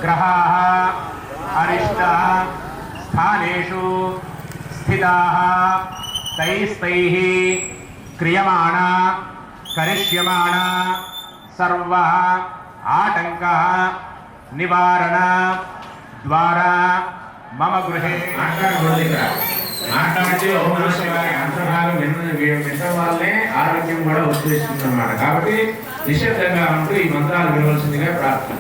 ग्रहाः अरिष्टाः स्थानेषु स्थिताः तैस्तैः क्रियमाणा करिष्यमाणा सर्वः आटंकः निवारण द्वारा मम गृहे మాట్లాడితే ఓం నమః శివాయ అంతర్భాగం వినడం వల్లే ఆరోగ్యం కూడా ఉద్దేశిస్తుంది అన్నమాట. కాబట్టి నిశ్శబ్దంగా ఉంటూ ఈ మంత్రాలు వినవలసిందిగా ప్రార్థన.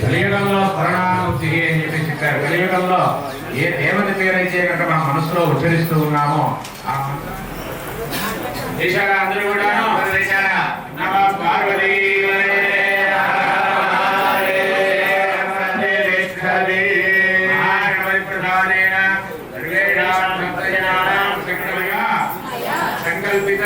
కలియుగంలో స్మరణానుభూతి అని చెప్పి చెప్పారు. కలియుగంలో ఏ దేవత పేరైతే కనుక మన మనసులో ఉచ్చరిస్తూ ఉన్నామో ఆ దేశాల అందరూ కూడా నమ పార్వతీ సంకల్పిత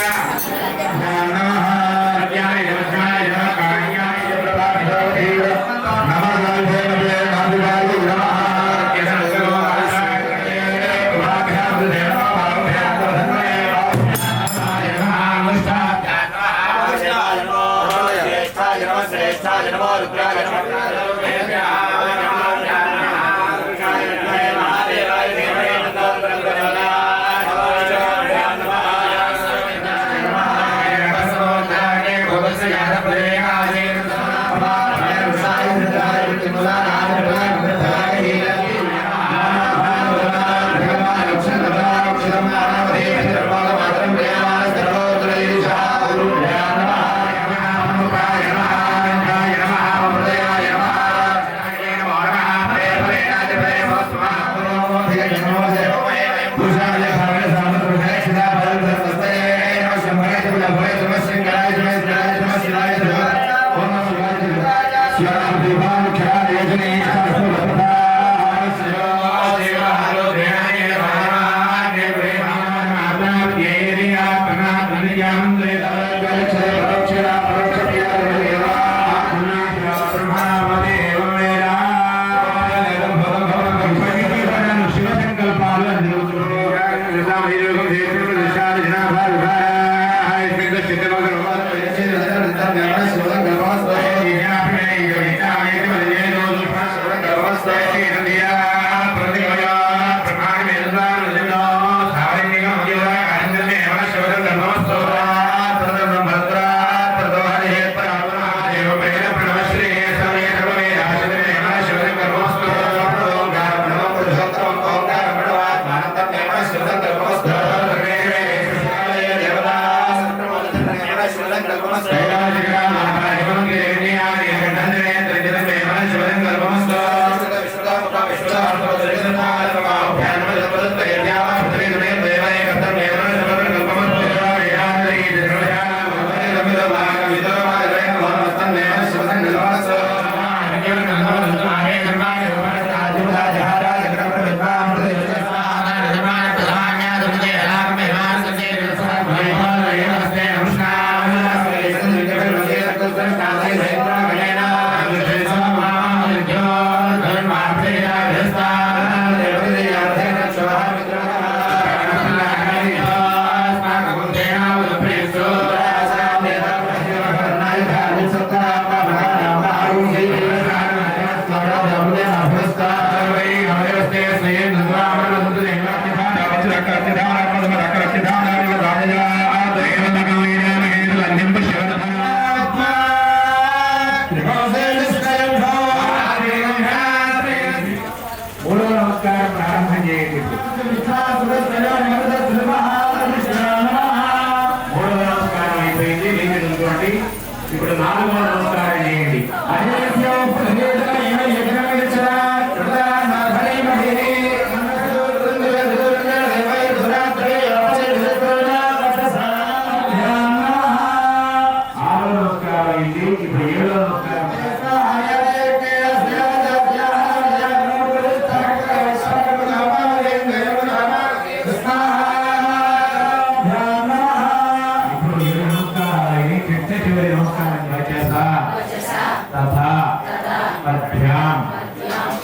ఇప్పుడు నాలుగవ నమస్కారం చేయండి.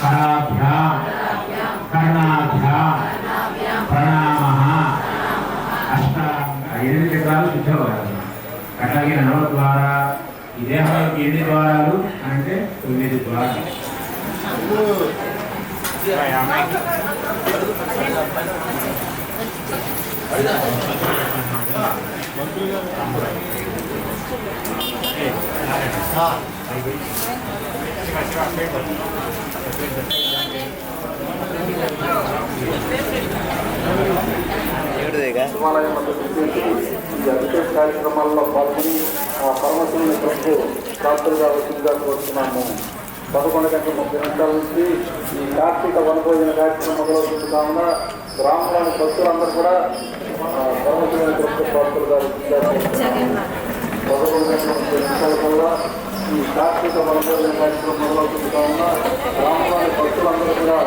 कराभ्यां कर्णाभ्यां प्रणामः अष्टांग चक्राలు కూర్చోవాలి. అట్లాగే నవద్వార ఈ దేహానికి ఎన్ని ద్వారాలు అంటే 9 ద్వారాలు. శివాలయం ఈ అభిషేక కార్యక్రమాల్లో పాల్గొని ఆ పరమశివుని ప్రభు ప్రాప్తులుగా వచ్చిందిగా కోరుతున్నాము. 11:30 నుంచి ఈ కార్తీక వనభోజన కార్యక్రమం మొదలవుతుంది కావున గ్రామంలోని భక్తులందరూ కూడా పరమశివుని ప్రభు ప్రాప్తులుగా వచ్చిందిగా కోరుతున్నాము. 11:30 వల్ల ఈ కార్తీక వనభోజన కార్యక్రమం మొదలవుతుంది కావున గ్రామంలోని భక్తులందరూ కూడా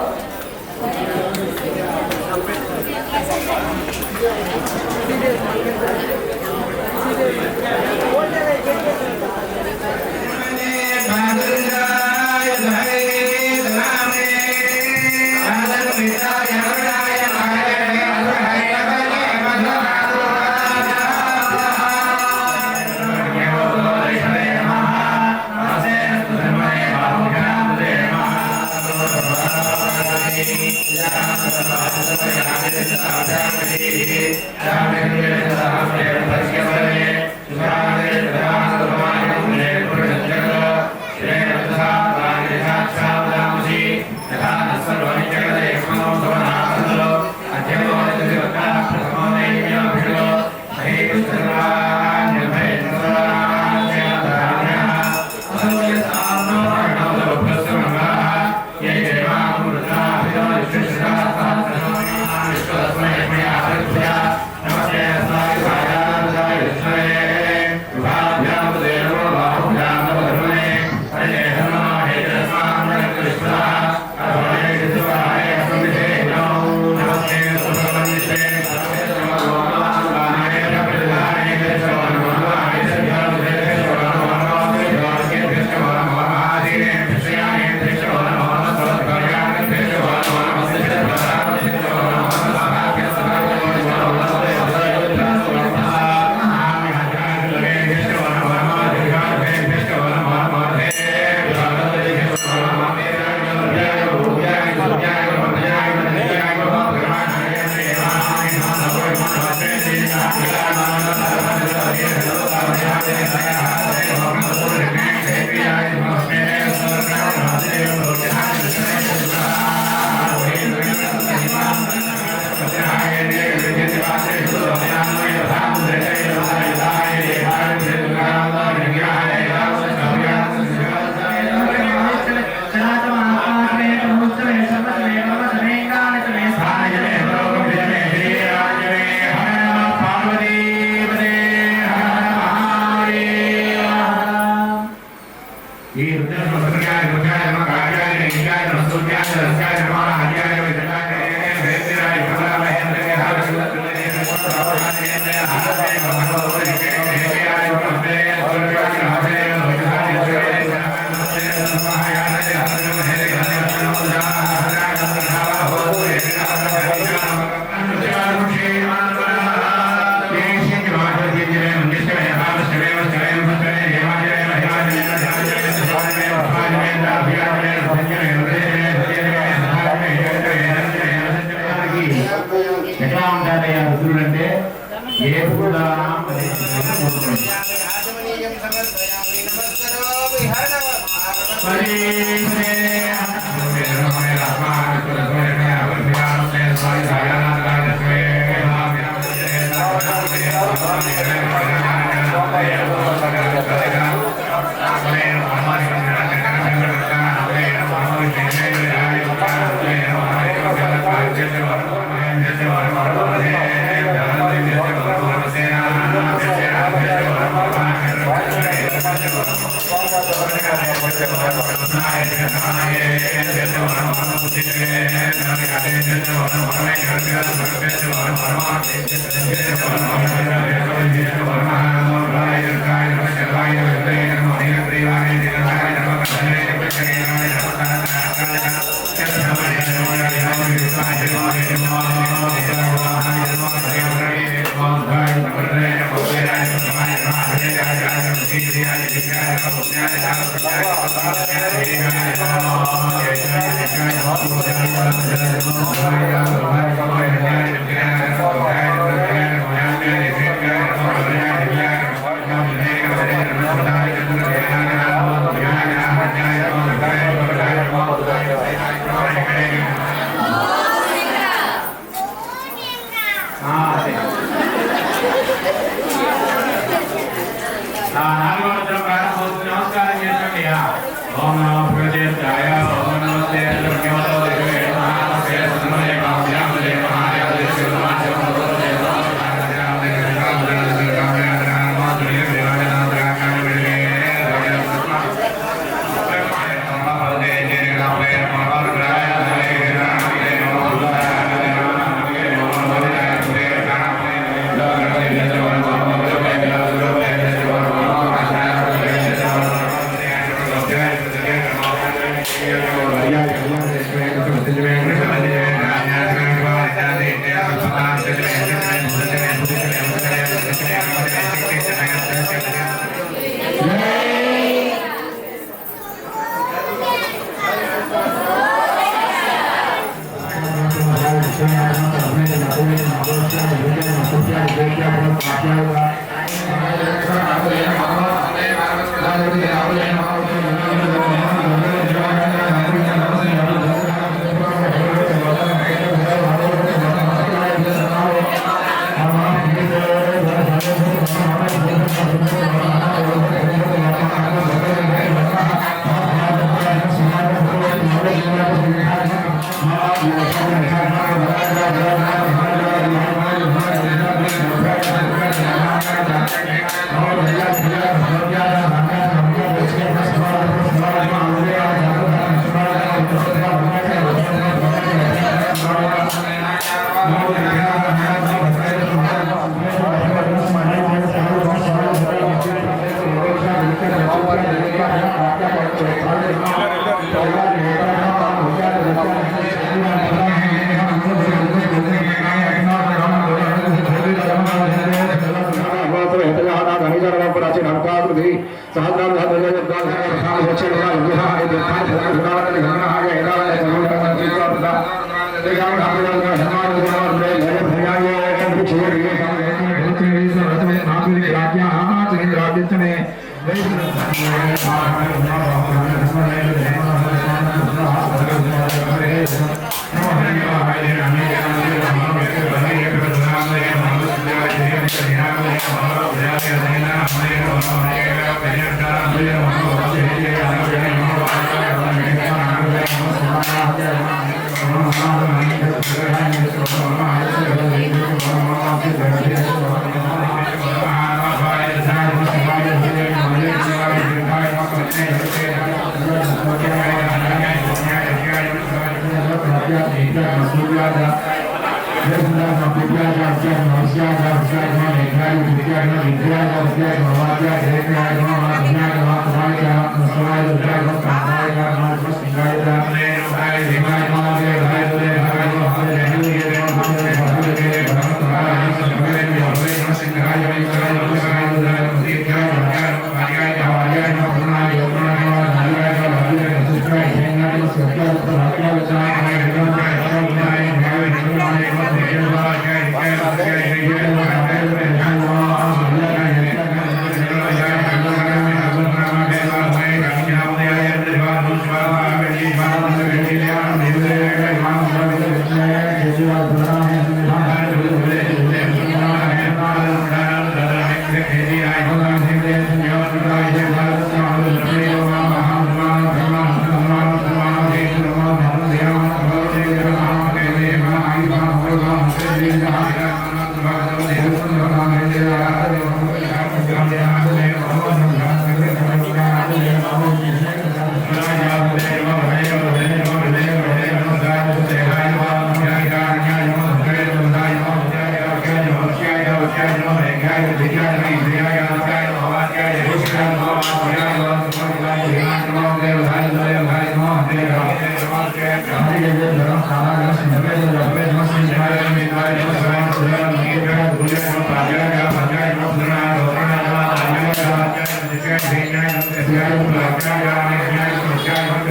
ఎట్లా ఉంటారయ్యా రుద్రుడు అంటే ఏ Gracias. నమస్కారం చేయండి. ఓం నమో భగవతే ఓం నమస్తే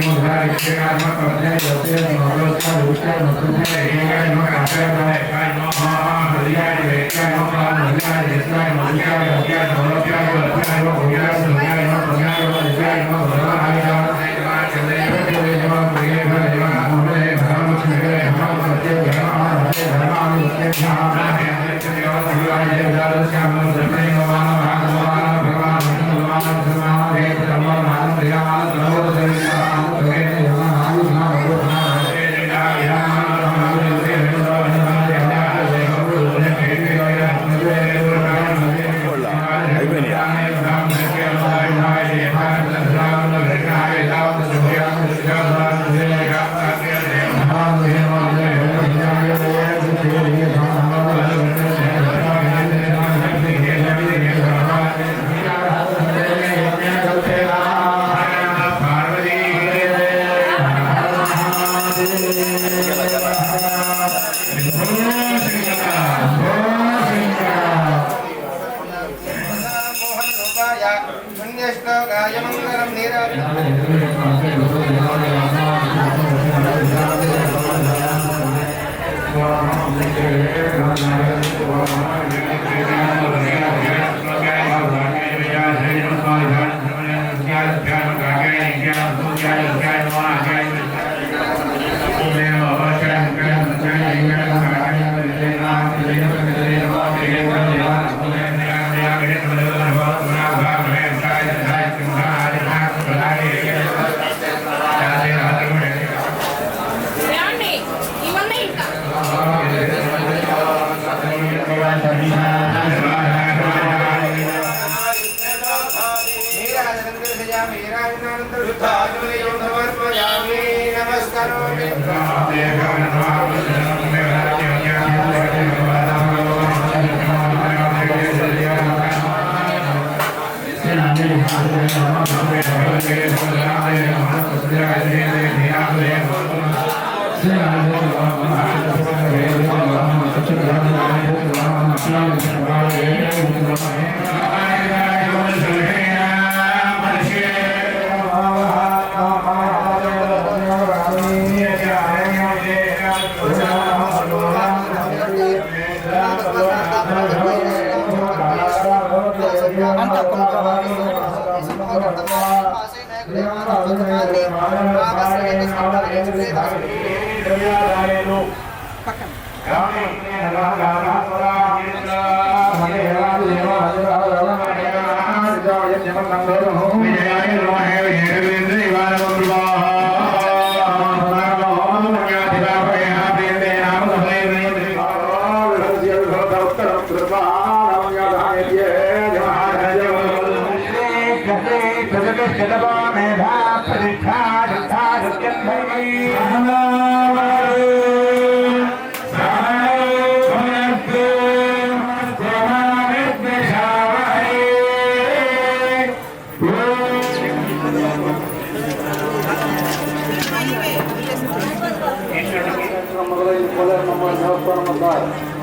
Gracias.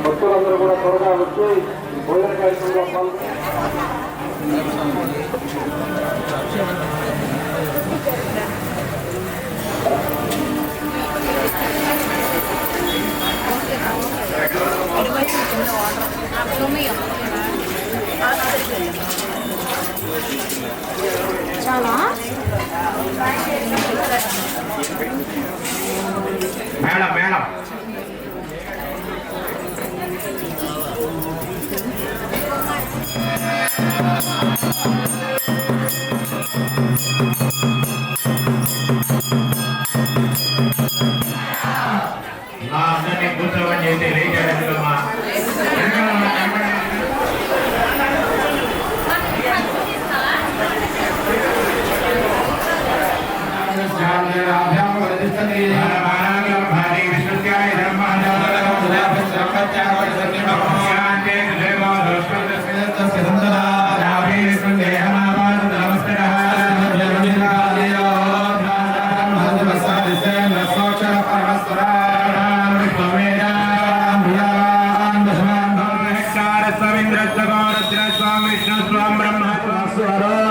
భక్తులందరూ కూడా త్వరగా వచ్చి భోజన కార్యక్రమంలో పాల్గొని చాలా మేడం మేడం అందరినీ కూర్చోమని చేసి లేచారమ్మా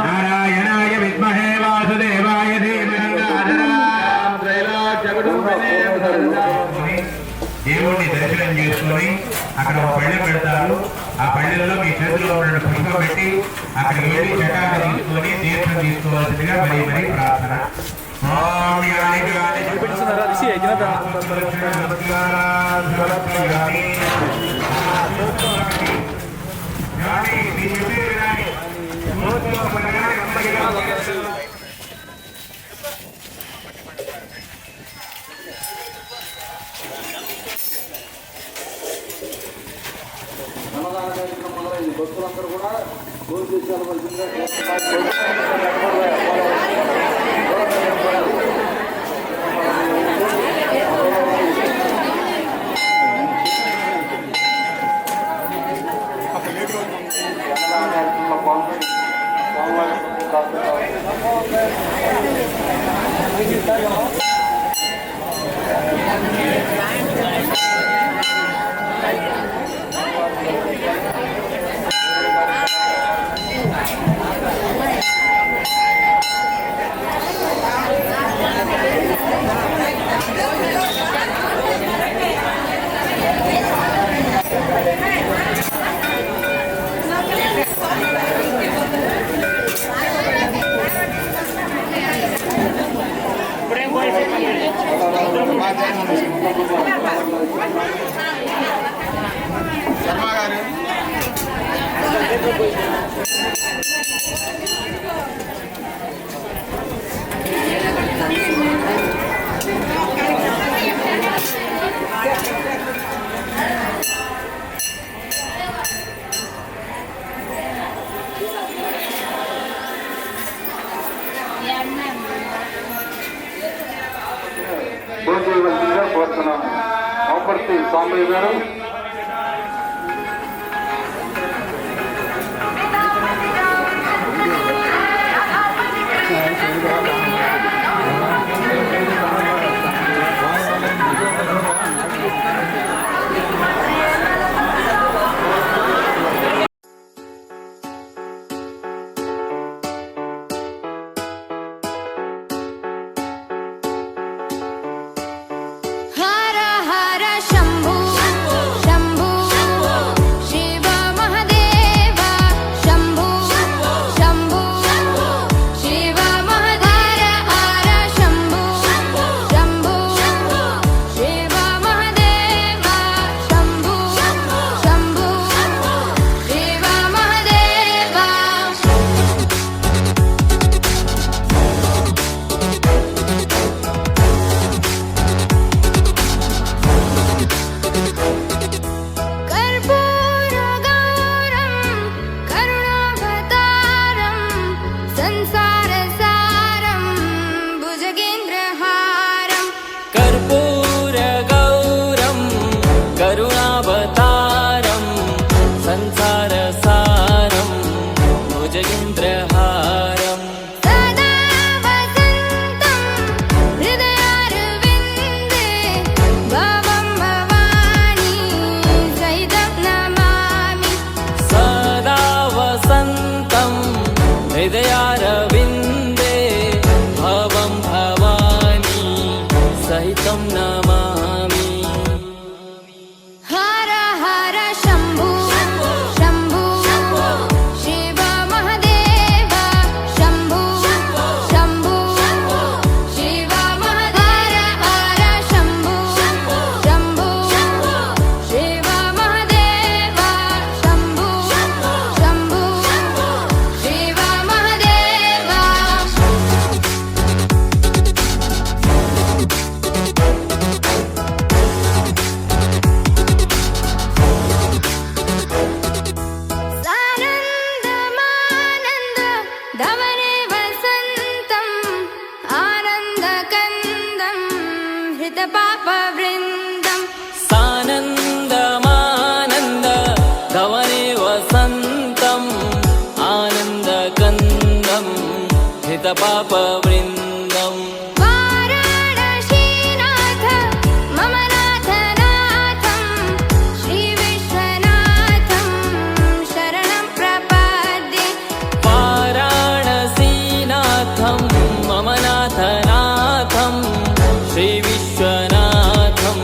నారాయణాయ విద్మహే వాసుదేవాయ ధీమహి దేవుడిని దర్శనం చేసుకొని అక్కడ ఒక పళ్ళె పెడతారు. ఆ పళ్ళెల్లో మీ చేతిలో ఉన్న పుష్పం పెట్టి అక్కడికి వెళ్ళి చటాన్ని తీసుకొని తీర్థం తీసుకోవాల్సిందిగా మరీ ప్రార్థన. అన్నదాన కార్యక్రమం మొదలైంది. భక్తులందరూ కూడా భోజనం చేసేవలసిందిగా అన్నదాన కార్యక్రమంలో పాల్గొని భోజనం చేయవలసిందిగా కోరుతున్నాము. మోపర్తి స్వామి గారు हृदयारविन्दे भवं भवानी सहितं नमामि। हर हर शम्भु शम्भु शिव महादेव शम्भु शम्भु शिव महादेव हर शम्भु शम्भु शिव महादेव शम्भु शम्भु शिव महादेव। सानन्दमानन्द धवने वसन्तम् आनन्दकन्दम् हृतपापवृन्दम् सानन्दमानन्द धवने वसन्तम् आनन्दकन्दम् हितपापवृन्दम्। वाराणसीनाथ मम नाथनाथं श्रीविश्वनाथं शरणं प्रपद्ये। वाराणसीनाथं मम नाथनाथं श्रीविश्वनाथं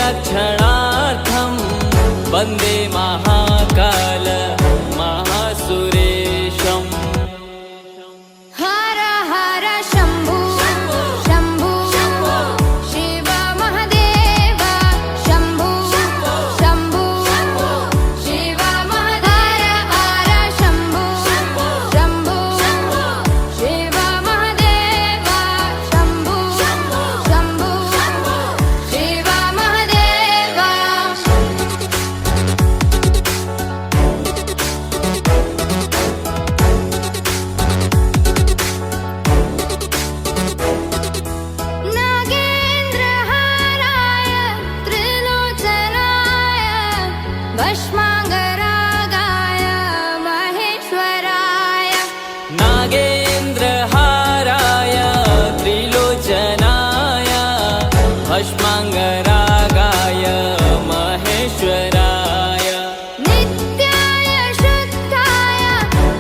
रक्षणार्थं वन्दे महाकाल महासुरेशम् हर हर शम्भु शम्भु शिव महादेव शम्भु शम्भु शिव महादेव हर शम्भु शम्भु शिव महादेव शम्भु शम्भु शिव महादेव नागेन्द्रहाराय त्रिलोचनाय भस्माङ्गरागाय महेश्वराय नागेन्द्रहाराय त्रिलोचनाय भस्माङ्गरागाय महेश्वराय नित्याय शुद्धाय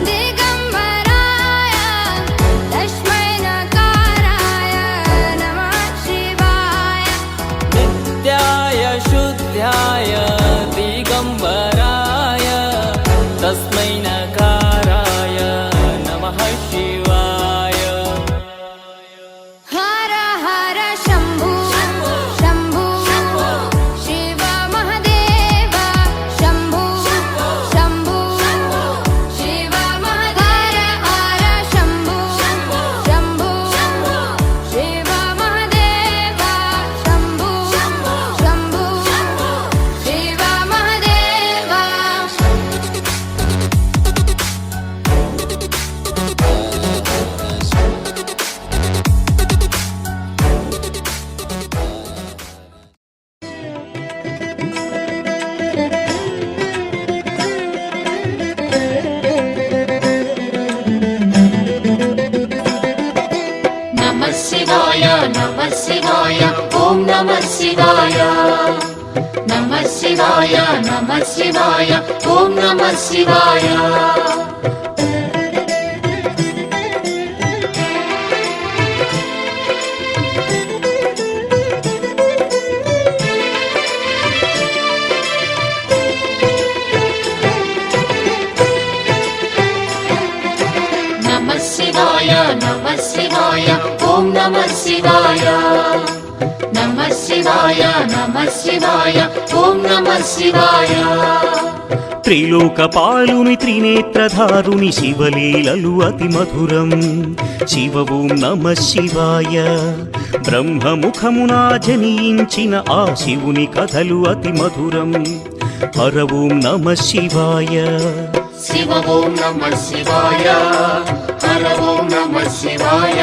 दिगम्बराय तस्मै नकाराय नमः शिवाय नित्याय शुद्धाय दिगम्बराय तस्मै नकाराय नमः शिवाय हर हर शम्भु शम्भु शिव महादेव शम्भु शम्भु शिव महादेव हर शम्भु शम्भु शिव महादेव शम्भु शम्भु शिव महादेव नमः शिवाय ॐ नमः शिवाय नमः शिवाय ॐ नमः शिवाय नमः शिवाय ॐ नमः शिवाय नमः शिवाय ॐ नमः शिवाय త్రిలోకపాలుని త్రినేత్రధారుని శివలీలలు అతి మధురం శివ ఓం నమ శివాయ బ్రహ్మముఖమునా జనించిన ఆ శివుని కథలు అతి మధురం హర ఓం నమ శివాయ शिव ॐ नमः शिवाय हर ॐ नमः शिवाय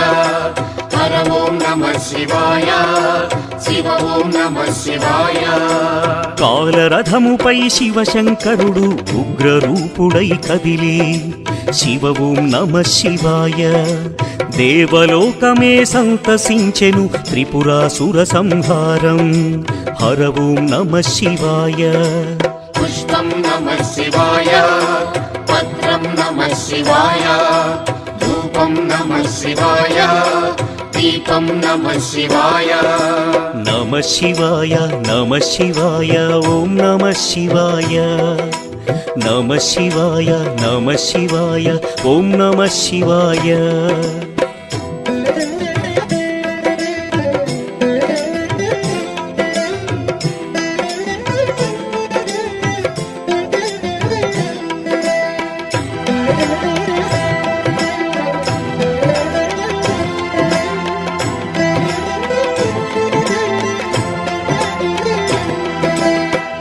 हर ॐ नमः शिवाय शिव ॐ नमः शिवाय కాలరథముపై శివశంకరుడు ఉగ్రరూపుడై కదిలి శివ ఓం నమ శివాయ దేవలోకమే సంతసించెను త్రిపురాసుర సంహారం హర ఓం నమ శివాయ पुष्पं नमः शिवाय पत्रं नमः शिवाय धूपं नमः शिवाय दीपं नमः शिवाय నమ శివాయ నమ శివాయ ఓం నమ శివాయ నమ శివాయ నమ శివాయ ఓం నమ శివాయ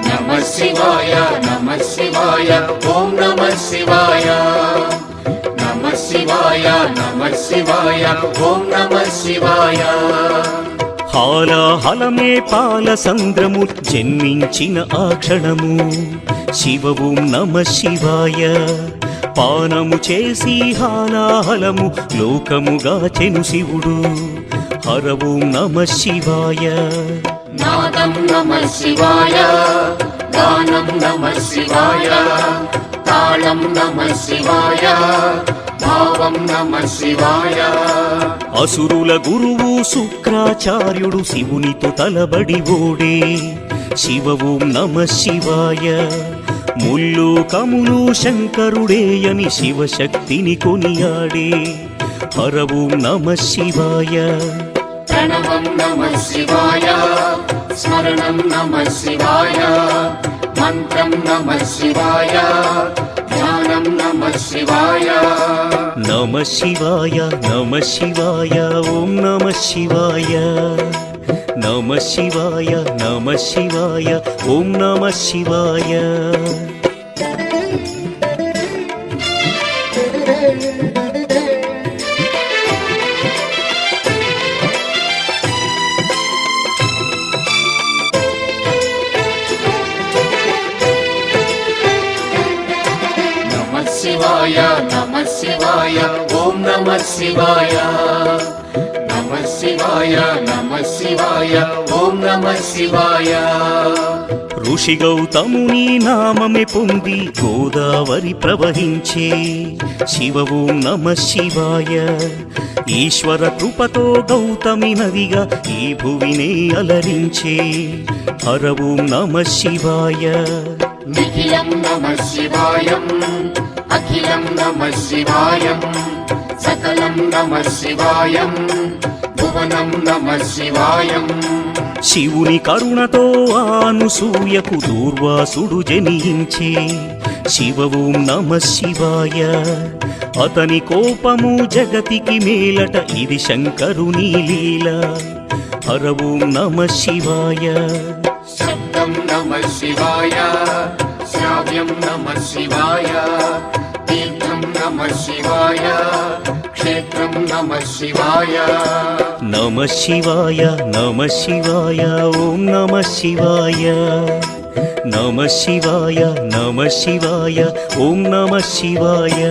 नमः शिवाय ॐ नमः शिवाय नमः शिवाय ॐ नमः शिवाय హాలాహలమే పాల సంద్రము జన్మించిన ఆ క్షణము శివ ఓం నమ శివాయ పానము చేసి హాలాహలము లోకముగాచెను శివుడు హర ఓం నమ శివాయ नादं नमः शिवाय गानं नमः शिवाय तालं नमः शिवाय भावं नमः शिवाय అసురుల గురువు శుక్రాచార్యుడు శివునితో తలబడి ఓడే శివ ఓం నమ శివాయ. ముల్లోకములు శంకరుడేయని శివశక్తిని కొనియాడే హర ఓం నమ శివాయ. ప్రణవం నమః శివాయ, స్మరణం నమః శివాయ, మంత్రం నమః శివాయ, ధ్యానం నమః శివాయ. నమ శివాయ నమ శివాయ ఓం నమ శివాయ. నమ శివాయ నమ శివాయ ఓం నమ శివాయ. నమః శివాయ నమః శివాయ ఓం నమః శివాయ. నమః శివాయ నమః శివాయ ఓం నమః శివాయ. ఋషి గౌతముని నామమే పొంది గోదావరి ప్రవహించే శివ ఓం నమ శివాయ. ఈశ్వర కృపతో గౌతమి నదిగా ఈ భువినే అలరించే హర ఓం నమ శివాయ. నిఖిలం నమః శివాయం, అఖిలం నమః శివాయం, సకలం నమః శివాయం, భువనం నమః శివాయం. శివుని కరుణతో ఆనుసూయకు దూర్వాసుడు జనించే శివ ఓం నమ శివాయ. అతని కోపము జగతికి మేలట ఇది శంకరుని లీల హర ఓం నమ శివాయ. శబ్దం నమః శివాయ, శ్రావ్యం నమః శివాయ, తీర్థం నమః శివాయ, క్షేత్రం నమః శివాయ. నమ శివాయ నమ శివాయ ఓం నమ శివాయ. నమ శివాయ నమ శివాయ ఓం నమ శివాయ.